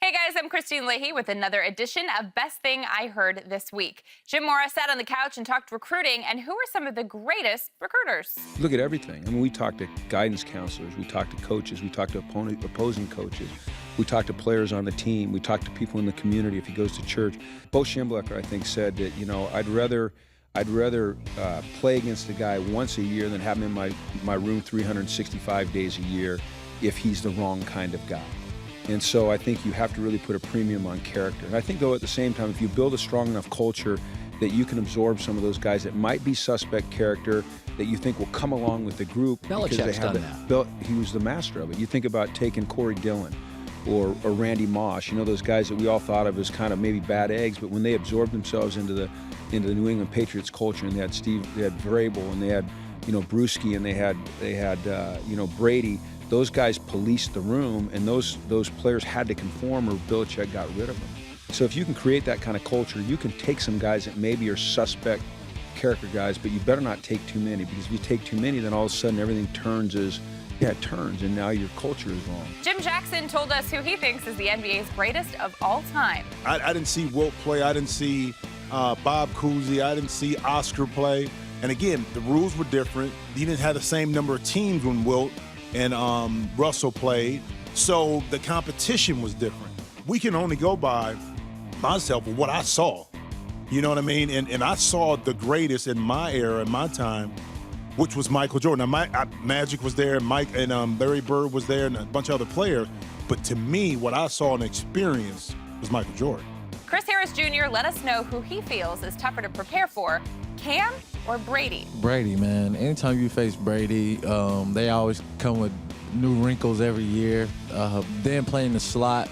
Hey guys, I'm Kristine Leahy with another edition of Best Thing I Heard This Week. Jim Mora sat on the couch and talked recruiting, and who are some of the greatest recruiters? Look at everything. I mean, we talk to guidance counselors, we talk to coaches, we talk to opposing coaches, we talk to players on the team, we talk to people in the community if he goes to church. Bo Schembechler, I think, said that, I'd rather play against a guy once a year than have him in my room 365 days a year if he's the wrong kind of guy. And so I think you have to really put a premium on character. And I think, though, at the same time, if you build a strong enough culture that you can absorb some of those guys that might be suspect character that you think will come along with the group. Belichick's done that. He was the master of it. You think about taking Corey Dillon or Randy Moss, those guys that we all thought of as kind of maybe bad eggs, but when they absorbed themselves into the New England Patriots culture, and they had Vrabel, and they had, Brewski, and they had Brady. Those guys policed the room, and those players had to conform, or Belichick got rid of them. So if you can create that kind of culture, you can take some guys that maybe are suspect character guys, but you better not take too many, because if you take too many, then all of a sudden everything turns, and now your culture is wrong. Jim Jackson told us who he thinks is the NBA's greatest of all time. I didn't see Wilt play. I didn't see Bob Cousy. I didn't see Oscar play. And again, the rules were different. He didn't have the same number of teams when Wilt and Russell played, so the competition was different. We can only go by myself or what I saw, you know what I mean? And I saw the greatest in my era, in my time, which was Michael Jordan. Now, Magic was there, Mike and Larry Bird was there, and a bunch of other players. But to me, what I saw and experienced was Michael Jordan. Chris Harris Jr. let us know who he feels is tougher to prepare for, Cam or Brady? Brady, man. Anytime you face Brady, they always come with new wrinkles every year. Then playing the slot,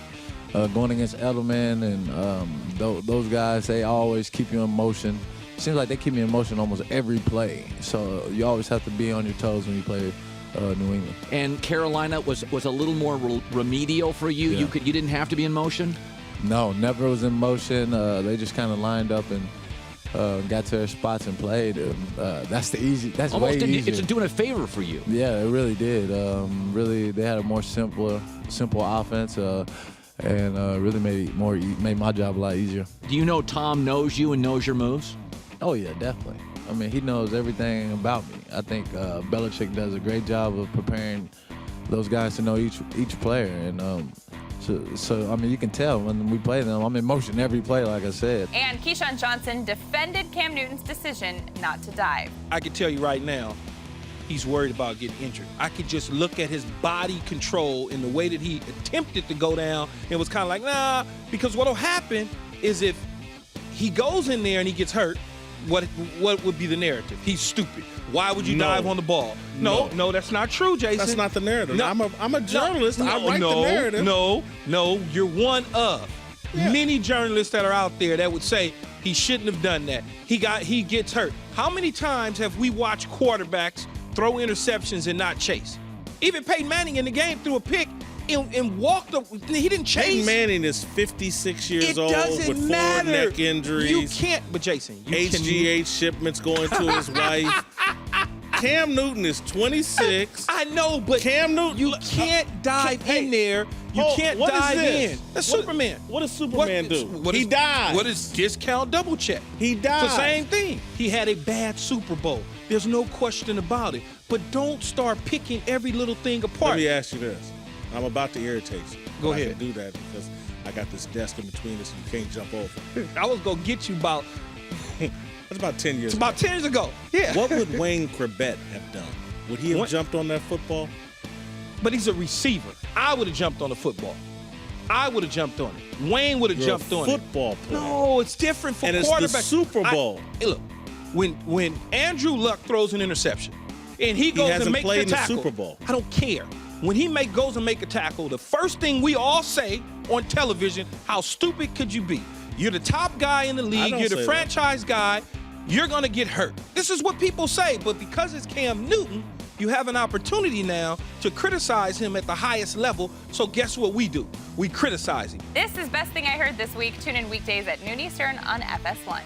going against Edelman, and those guys, they always keep you in motion. Seems like they keep me in motion almost every play. So you always have to be on your toes when you play New England. And Carolina was a little more remedial for you. Yeah. You didn't have to be in motion? No, never was in motion. They just kind of lined up and got to their spots and played. That's Almost way easier. It's doing a favor for you. Yeah, it really did. Really, they had a more simple offense, and really made my job a lot easier. Do you know Tom knows you and knows your moves? Oh yeah, definitely. I mean, he knows everything about me. I think Belichick does a great job of preparing those guys to know each player, and so I mean, you can tell when we play them, I'm in motion every play, like I said. And Keyshawn Johnson defended Cam Newton's decision not to dive. I can tell you right now, he's worried about getting injured. I could just look at his body control in the way that he attempted to go down and was kind of like, nah, because what'll happen is if he goes in there and he gets hurt, what would be the narrative? He's stupid. Why would you dive on the ball? No, that's not true, Jason. That's not the narrative. No, I'm a journalist. I write the narrative. No, you're one of many journalists that are out there that would say he shouldn't have done that. He gets hurt. How many times have we watched quarterbacks throw interceptions and not chase? Even Peyton Manning in the game threw a pick and walked up. He didn't chase. Peyton Manning is 56 years old with 4 neck injuries. You can't, but Jason, HGH shipments going to his wife. Cam Newton is 26. I know, but Cam Newton, you can't dive in there. You can't dive in. That's Superman. What does Superman do? He died. What is discount double check? He died. It's the same thing. He had a bad Super Bowl. There's no question about it. But don't start picking every little thing apart. Let me ask you this. I'm about to irritate you. Go ahead. I can do that because I got this desk in between us and you can't jump over. I was going to get you about... That's about 10 years ago. About 10 years ago, yeah. What would Wayne Corbett have done? Would he have jumped on that football? But he's a receiver. I would have jumped on the football. I would have jumped on it. Wayne would have jumped on it. Football player. No, it's different for quarterbacks. And it's the Super Bowl. Look, when Andrew Luck throws an interception and he goes and makes the tackle, in the Super Bowl. I don't care. When he goes and make a tackle, the first thing we all say on television, how stupid could you be? You're the top guy in the league. You're the franchise guy. You're going to get hurt. This is what people say, but because it's Cam Newton, you have an opportunity now to criticize him at the highest level. So guess what we do? We criticize him. This is Best Thing I Heard This Week. Tune in weekdays at noon Eastern on FS1.